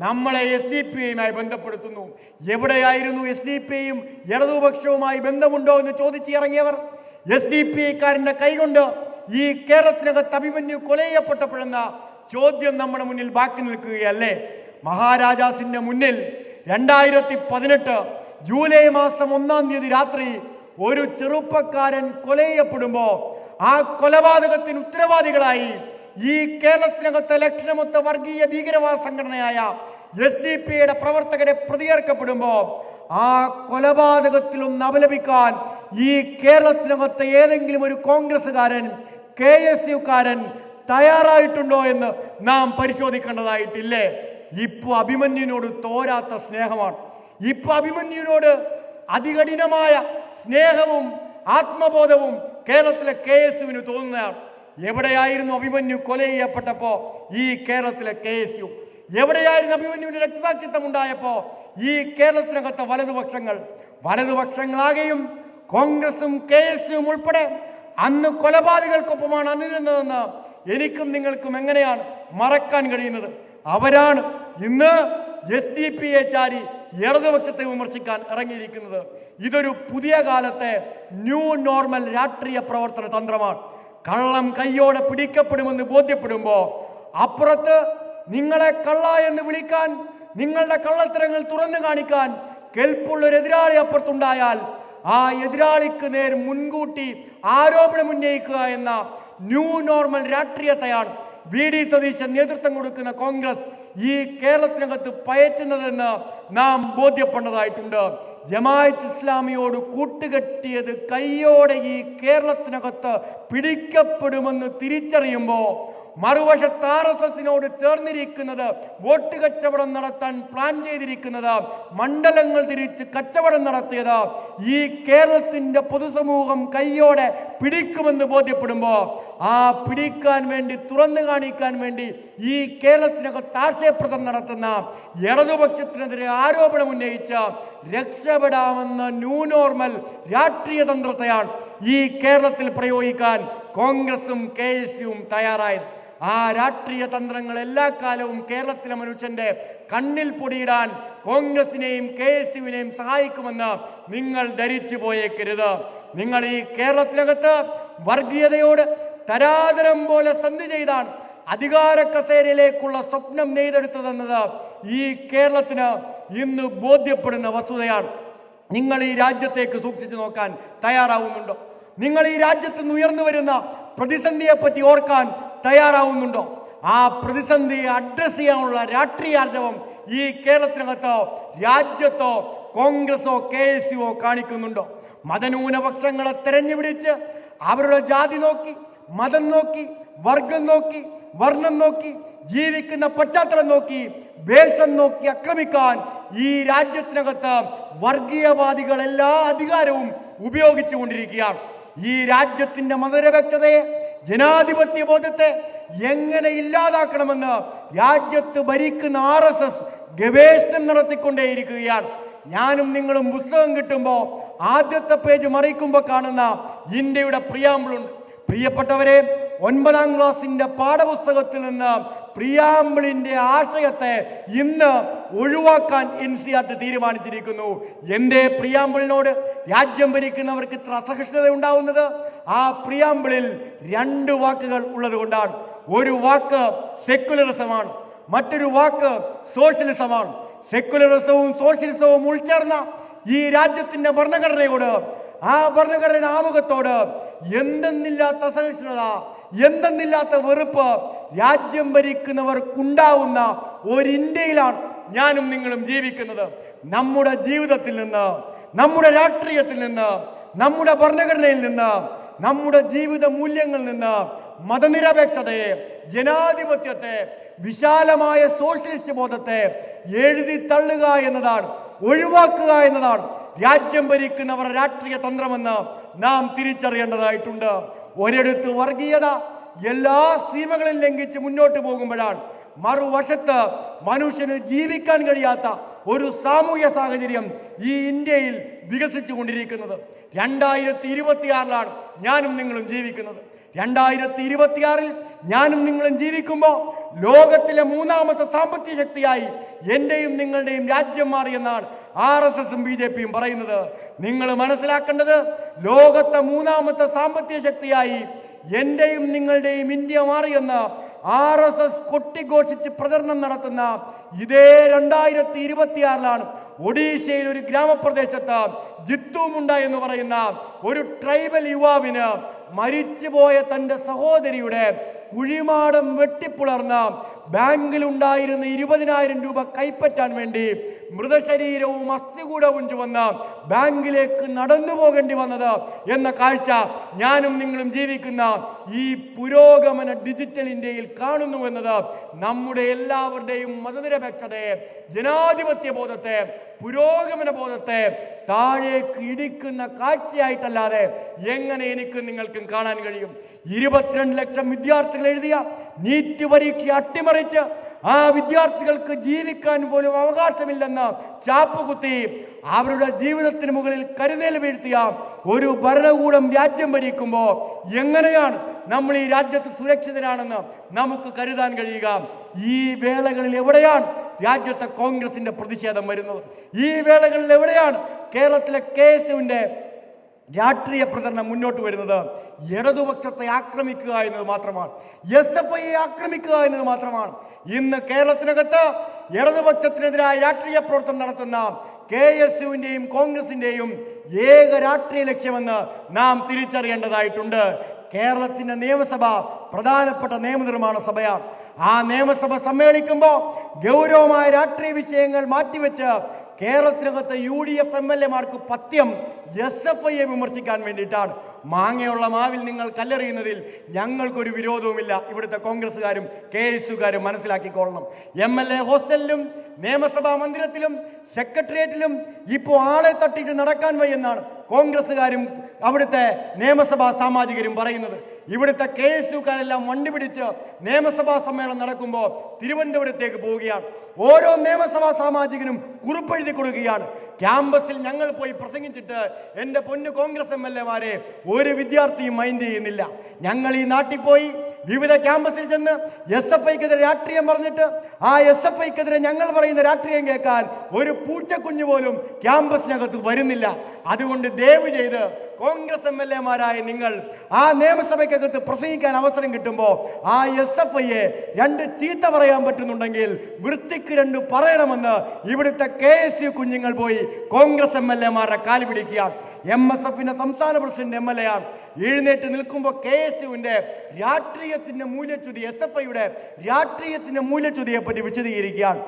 നമ്മളെ SDP ബന്ധപ്പെടുത്തുന്നു. എവിടെയായിരുന്നു SDP-യും ഇടതുപക്ഷവുമായി ബന്ധമുണ്ടോ എന്ന് ചോദിച്ചിറങ്ങിയവർ? SDP-കാരൻ്റെ കൈകൊണ്ട് ഈ കേരളത്തിനകത്ത് അഭിമന്യു കൊല ചെയ്യപ്പെട്ടപ്പോഴെന്ന ചോദ്യം നമ്മുടെ മുന്നിൽ ബാക്കി നിൽക്കുകയല്ലേ? മഹാരാജാസിന്റെ മുന്നിൽ 2018 ജൂലൈ മാസം 1-ാം തീയതി രാത്രി ഒരു ചെറുപ്പക്കാരൻ കൊല ചെയ്യപ്പെടുമ്പോൾ ആ കൊലപാതകത്തിന് ഉത്തരവാദികളായി ഈ കേരളത്തിനകത്തെ ലക്ഷണമൊത്ത വർഗീയ ഭീകരവാദ സംഘടനയായ SDP-യുടെ പ്രവർത്തകരെ പ്രതികരിക്കപ്പെടുമ്പോൾ ആ കൊലപാതകത്തിലൊന്ന് അപലപിക്കാൻ ഈ കേരളത്തിനകത്തെ ഏതെങ്കിലും ഒരു കോൺഗ്രസ്സുകാരൻ, KSUക്കാരൻ തയ്യാറായിട്ടുണ്ടോ എന്ന് നാം പരിശോധിക്കേണ്ടതായിട്ടില്ലേ? ഇപ്പൊ അഭിമന്യുവിനോട് തോരാത്ത സ്നേഹമാണ്. ഇപ്പൊ അഭിമന്യുവിനോട് അതികഠിനമായ സ്നേഹവും ആത്മബോധവും കേരളത്തിലെ KSUവിന് തോന്നുന്നതാണ്. എവിടെയായിരുന്നു അഭിമന്യു കൊല ചെയ്യപ്പെട്ടപ്പോ ഈ കേരളത്തിലെ KSU? എവിടെയായിരുന്നു അഭിമന്യുവിന്റെ രക്തസാക്ഷിത്വം ഉണ്ടായപ്പോ ഈ കേരളത്തിനകത്തെ വലതുപക്ഷങ്ങളാകെയും കോൺഗ്രസും KSUവും ഉൾപ്പെടെ അന്ന് കൊലപാതകങ്ങൾക്കൊപ്പമാണ് അണിനിരുന്നതെന്ന് എനിക്കും നിങ്ങൾക്കും എങ്ങനെയാണ് മറക്കാൻ കഴിയുന്നത്? അവരാണ് ഇന്ന് SDP-യെ ചാരി ഇടതുപക്ഷത്തെ വിമർശിക്കാൻ ഇറങ്ങിയിരിക്കുന്നത്. ഇതൊരു പുതിയ കാലത്തെ ന്യൂ നോർമൽ രാഷ്ട്രീയ പ്രവർത്തന തന്ത്രമാണ്. കള്ളം കയ്യോടെ പിടിക്കപ്പെടുമെന്ന് ബോധ്യപ്പെടുമ്പോൾ അപ്പുറത്ത് നിങ്ങളെ കള്ള എന്ന് വിളിക്കാൻ, നിങ്ങളുടെ കള്ളത്തരങ്ങൾ തുറന്നു കാണിക്കാൻ കെൽപ്പുള്ളൊരു എതിരാളി അപ്പുറത്തുണ്ടായാൽ ആ എതിരാളിക്ക് നേർ മുൻകൂട്ടി ആരോപണം ഉന്നയിക്കുക എന്ന ന്യൂ നോർമൽ രാഷ്ട്രീയത്തെയാണ് VD സതീശൻ നേതൃത്വം കൊടുക്കുന്ന കോൺഗ്രസ് ഈ കേരളത്തിനകത്ത് പയറ്റുന്നതെന്ന് നാം ബോധ്യപ്പെടേണ്ടതായിട്ടുണ്ട്. ജമാഅത്ത് ഇസ്ലാമിയോട് കൂട്ടുകെട്ടിയത് കയ്യോടെ ഈ കേരളത്തിനകത്ത് പിടിക്കപ്പെടുമെന്ന് തിരിച്ചറിയുമ്പോൾ മറുവശത്ത് RSSനോട് ചേർന്നിരിക്കുന്നത്, വോട്ട് കച്ചവടം നടത്താൻ പ്ലാൻ ചെയ്തിരിക്കുന്നത്, മണ്ഡലങ്ങൾ തിരിച്ച് കച്ചവടം നടത്തിയത് ഈ കേരളത്തിന്റെ പൊതുസമൂഹം കയ്യോടെ പിടിക്കുമെന്ന് ബോധ്യപ്പെടുമ്പോൾ ആ പിടിക്കാൻ വേണ്ടി, തുറന്നു കാണിക്കാൻ വേണ്ടി ഈ കേരളത്തിനകത്ത് ആശയപ്രദം നടത്തുന്ന ഇടതുപക്ഷത്തിനെതിരെ ആരോപണം ഉന്നയിച്ച രക്ഷപ്പെടാമെന്ന ന്യൂ നോർമൽ രാഷ്ട്രീയ തന്ത്രത്തെയാണ് ഈ കേരളത്തിൽ പ്രയോഗിക്കാൻ കോൺഗ്രസും KSUവും തയ്യാറായത്. ആ രാഷ്ട്രീയ തന്ത്രങ്ങൾ എല്ലാ കാലവും കേരളത്തിലെ മനുഷ്യന്റെ കണ്ണിൽ പൊടിയിടാൻ കോൺഗ്രസിനെയും KSUവിനെയും സഹായിക്കുമെന്ന് നിങ്ങൾ ധരിച്ചു പോയേക്കരുത്. നിങ്ങൾ ഈ കേരളത്തിനകത്ത് വർഗീയതയോട് തരാതരം പോലെ സന്ധി ചെയ്താണ് അധികാര കസേരയിലേക്കുള്ള സ്വപ്നം നെയ്തെടുത്തതെന്നത് ഈ കേരളത്തിന് ഇന്ന് ബോധ്യപ്പെടുന്ന വസ്തുതയാണ്. നിങ്ങൾ ഈ രാജ്യത്തേക്ക് സൂക്ഷിച്ചു നോക്കാൻ തയ്യാറാവുന്നുണ്ടോ? നിങ്ങൾ ഈ രാജ്യത്ത് നിന്ന് ഉയർന്നു വരുന്ന പ്രതിസന്ധിയെ പറ്റി ഓർക്കാൻ തയ്യാറാവുന്നുണ്ടോ? ആ പ്രതിസന്ധിയെ അഡ്രസ് ചെയ്യാനുള്ള രാഷ്ട്രീയാർജവം ഈ കേരളത്തിനകത്തോ രാജ്യത്തോ കോൺഗ്രസോ KSUവോ കാണിക്കുന്നുണ്ടോ? മതന്യൂനപക്ഷങ്ങളെ തെരഞ്ഞുപിടിച്ച് അവരുടെ ജാതി നോക്കി, മതം നോക്കി, വർഗം നോക്കി, വർണ്ണം നോക്കി, ജീവിക്കുന്ന പശ്ചാത്തലം നോക്കി, വേഷം നോക്കി ആക്രമിക്കാൻ ഈ രാജ്യത്തിനകത്ത് വർഗീയവാദികൾ എല്ലാ അധികാരവും ഉപയോഗിച്ചു കൊണ്ടിരിക്കുകയാണ്. ഈ രാജ്യത്തിന്റെ മതനിരപേക്ഷതയെ, ജനാധിപത്യ ബോധത്തെ എങ്ങനെ ഇല്ലാതാക്കണമെന്ന് രാജ്യത്ത് ഭരിക്കുന്ന RSS ഗവേഷണം നടത്തിക്കൊണ്ടേയിരിക്കുകയാണ്. ഞാനും നിങ്ങളും പുസ്തകം കിട്ടുമ്പോൾ ആദ്യത്തെ പേജ് മറിക്കുമ്പോൾ കാണുന്ന ഇന്ത്യയുടെ പ്രിയാമ്പിളുണ്ട്. പ്രിയപ്പെട്ടവരെ, 9-ാം ക്ലാസിന്റെ പാഠപുസ്തകത്തിൽ നിന്ന് പ്രിയാമ്പിളിന്റെ ആശയത്തെ ഇന്ന് ഒഴിവാക്കാൻ NCERT തീരുമാനിച്ചിരിക്കുന്നു. എന്റെ പ്രിയാമ്പിളിനോട് രാജ്യം ഭരിക്കുന്നവർക്ക് ഇത്ര അസഹിഷ്ണുത ഉണ്ടാവുന്നത്? ആ പ്രിയാമ്പിളിൽ 2 വാക്കുകൾ ഉള്ളത് കൊണ്ടാണ്. ഒരു വാക്ക് സെക്യുലറിസമാണ്, മറ്റൊരു വാക്ക് സോഷ്യലിസമാണ്. സെക്യുലറിസവും സോഷ്യലിസവും ഉൾച്ചേർന്ന ഈ രാജ്യത്തിന്റെ ഭരണഘടനയോട്, ആ ഭരണഘടന ആമുഖത്തോട് എന്തെന്നില്ലാത്ത അസഹിഷ്ണുത, എന്തെന്നില്ലാത്ത വെറുപ്പ് രാജ്യം ഭരിക്കുന്നവർക്കുണ്ടാവുന്ന ഒരു ഇന്ത്യയിലാണ് ഞാനും നിങ്ങളും ജീവിക്കുന്നത്. നമ്മുടെ ജീവിതത്തിൽ നിന്ന്, നമ്മുടെ രാഷ്ട്രീയത്തിൽ നിന്ന്, നമ്മുടെ ഭരണഘടനയിൽ നിന്ന്, നമ്മുടെ ജീവിത മൂല്യങ്ങളിൽ നിന്ന് മതനിരപേക്ഷതയെ, ജനാധിപത്യത്തെ, വിശാലമായ സോഷ്യലിസ്റ്റ് ബോധത്തെ എഴുതി തള്ളുക എന്നതാണ്, ഒഴിവാക്കുക എന്നതാണ് രാജ്യം ഭരിക്കുന്നവർ രാഷ്ട്രീയ തന്ത്രമെന്ന് നാം തിരിച്ചറിയേണ്ടതായിട്ടുണ്ട്. ഒരിടത്ത് വർഗീയത എല്ലാ സീമകളും ലംഘിച്ച് മുന്നോട്ട് പോകുമ്പോഴാണ് മറുവശത്ത് മനുഷ്യന് ജീവിക്കാൻ കഴിയാത്ത ഒരു സാമൂഹ്യ സാഹചര്യം ഈ ഇന്ത്യയിൽ വികസിച്ചു കൊണ്ടിരിക്കുന്നത്. 2026-ലാണ് ഞാനും നിങ്ങളും ജീവിക്കുന്നത്. 2026-ൽ ഞാനും നിങ്ങളും ജീവിക്കുമ്പോൾ ലോകത്തിലെ മൂന്നാമത്തെ സാമ്പത്തിക ശക്തിയായി എന്റെയും നിങ്ങളുടെയും രാജ്യം മാറിയെന്നാണ് RSSും BJPയും പറയുന്നത്. നിങ്ങൾ മനസ്സിലാക്കേണ്ടത്, ലോകത്തെ മൂന്നാമത്തെ സാമ്പത്തിക ശക്തിയായി എന്റെയും നിങ്ങളുടെയും ഇന്ത്യ മാറിയെന്ന് RSS കൊട്ടിഘോഷിച്ച് പ്രചരണം നടത്തുന്ന ഇതേ 2026 ഒഡീഷയിൽ ഒരു ഗ്രാമപ്രദേശത്ത് ജിത്തുമുണ്ട എന്ന് പറയുന്ന ഒരു ട്രൈബൽ യുവാവിന് മരിച്ചുപോയ തൻ്റെ സഹോദരിയുടെ കുഴിമാടം വെട്ടിപ്പുളർന്ന ബാങ്കിലുണ്ടായിരുന്ന 20,000 രൂപ കൈപ്പറ്റാൻ വേണ്ടി മൃതശരീരവും അസ്ഥികൂടവും ചുവന്ന് ബാങ്കിലേക്ക് നടന്നു പോകേണ്ടി വന്നത് എന്ന കാഴ്ച ഞാനും നിങ്ങളും ജീവിക്കുന്ന ഈ പുരോഗമന ഡിജിറ്റൽ ഇന്ത്യയിൽ കാണുന്നുവെന്നത് നമ്മുടെ എല്ലാവരുടെയും മതനിരപേക്ഷതയെ, ജനാധിപത്യ ബോധത്തെ, പുരോഗമന ബോധത്തെ താഴേക്ക് ഇടിക്കുന്ന കാഴ്ചയായിട്ടല്ലാതെ എങ്ങനെ എനിക്കും നിങ്ങൾക്കും കാണാൻ കഴിയും? 22 ലക്ഷം വിദ്യാർത്ഥികൾ എഴുതിയ നീറ്റ് പരീക്ഷ അട്ടിമറിച്ച് ആ വിദ്യാർത്ഥികൾക്ക് ജീവിക്കാൻ പോലും അവകാശമില്ലെന്ന് ചാപ്പുകുത്തി അവരുടെ ജീവിതത്തിന് മുകളിൽ കരുതൽ വീഴ്ത്തിയ ഒരു ഭരണകൂടം രാജ്യം ഭരിക്കുമ്പോൾ എങ്ങനെയാണ് നമ്മൾ ഈ രാജ്യത്ത് സുരക്ഷിതരാണെന്ന് നമുക്ക് കരുതാൻ കഴിയുക? ഈ വേളകളിൽ എവിടെയാണ് രാജ്യത്തെ കോൺഗ്രസിന്റെ പ്രതിഷേധം വരുന്നത്? ഈ വേളകളിൽ എവിടെയാണ് കേരളത്തിലെ KSUവിന്റെ രാഷ്ട്രീയ പ്രചരണം മുന്നോട്ട് വരുന്നത്? ഇടതുപക്ഷത്തെ ആക്രമിക്കുക എന്നത് മാത്രമാണ്, SFIയെ ആക്രമിക്കുക എന്നത് മാത്രമാണ്. ഇന്ന് കേരളത്തിനകത്ത് ഇടതുപക്ഷത്തിനെതിരായ രാഷ്ട്രീയ പ്രവർത്തനം നടത്തുന്ന KSUവിന്റെയും കോൺഗ്രസിന്റെയും ഏക രാഷ്ട്രീയ ലക്ഷ്യമെന്ന് നാം തിരിച്ചറിയേണ്ടതായിട്ടുണ്ട്. കേരളത്തിന്റെ നിയമസഭ പ്രധാനപ്പെട്ട നിയമനിർമ്മാണ സഭയാണ്. ആ നിയമസഭ സമ്മേളിക്കുമ്പോൾ ഗൗരവമായ രാഷ്ട്രീയ വിഷയങ്ങൾ മാറ്റിവെച്ച് കേരളത്തിനകത്ത് UDF MLA മാർക്ക് പഥ്യം SFIയെ വിമർശിക്കാൻ വേണ്ടിയിട്ടാണ്. മാങ്ങയുള്ള മാവിൽ നിങ്ങൾ കല്ലെറിയുന്നതിൽ ഞങ്ങൾക്കൊരു വിരോധവുമില്ല. ഇവിടുത്തെ കോൺഗ്രസ്സുകാരും KSUകാരും മനസ്സിലാക്കിക്കൊള്ളണം. MLA ഹോസ്റ്റലിലും നിയമസഭാ മന്ദിരത്തിലും സെക്രട്ടേറിയറ്റിലും ഇപ്പോൾ ആളെ തട്ടിയിട്ട് നടക്കാൻ വയ്യെന്നാണ് കോൺഗ്രസ്സുകാരും അവിടുത്തെ നിയമസഭാ സാമാജികരും പറയുന്നത്. ഇവിടുത്തെ KSUക്കാരെല്ലാം വണ്ടി പിടിച്ച് നിയമസഭാ സമ്മേളനം നടക്കുമ്പോൾ തിരുവനന്തപുരത്തേക്ക് പോവുകയാണ്. ഓരോ നിയമസഭാ സാമാജികനും കുറിപ്പെഴുതി കൊടുക്കുകയാണ്. ക്യാമ്പസിൽ ഞങ്ങൾ പോയി പ്രസംഗിച്ചിട്ട് എൻ്റെ പൊന്നു കോൺഗ്രസ് MLA മാരെ ഒരു വിദ്യാർത്ഥിയും മൈൻഡ് ചെയ്യുന്നില്ല. ഞങ്ങൾ ഈ നാട്ടിൽ പോയി വിവിധ ക്യാമ്പസിൽ ചെന്ന് SFIക്കെതിരെ രാഷ്ട്രീയം പറഞ്ഞിട്ട് ആ SFIക്കെതിരെ ഞങ്ങൾ പറയുന്ന രാഷ്ട്രീയം കേൾക്കാൻ ഒരു പൂച്ചക്കുഞ്ഞു പോലും ക്യാമ്പസിനകത്ത് വരുന്നില്ല. അതുകൊണ്ട് ദയവ് ചെയ്ത് കോൺഗ്രസ് MLA മാരായ നിങ്ങൾ ആ നിയമസഭയ്ക്കകത്ത് പ്രസംഗിക്കാൻ അവസരം കിട്ടുമ്പോൾ ആ SFIയെ 2 ചീത്ത പറയാൻ പറ്റുന്നുണ്ടെങ്കിൽ വൃത്തിക്ക് 2 പറയണമെന്ന് ഇവിടുത്തെ KSU കുഞ്ഞുങ്ങൾ പോയി കോൺഗ്രസ് MLA മാരുടെ കാല് പിടിക്കുക. MSFന്റെ സംസ്ഥാന പ്രസിഡന്റ് MLA എഴുന്നേറ്റ് നിൽക്കുമ്പോൾ KSUവിന്റെ രാഷ്ട്രീയത്തിന്റെ മൂല്യച്യുതി, SFIയുടെ രാഷ്ട്രീയത്തിന്റെ മൂല്യച്യുതിയെ പറ്റി വിശദീകരിക്കുകയാണ്.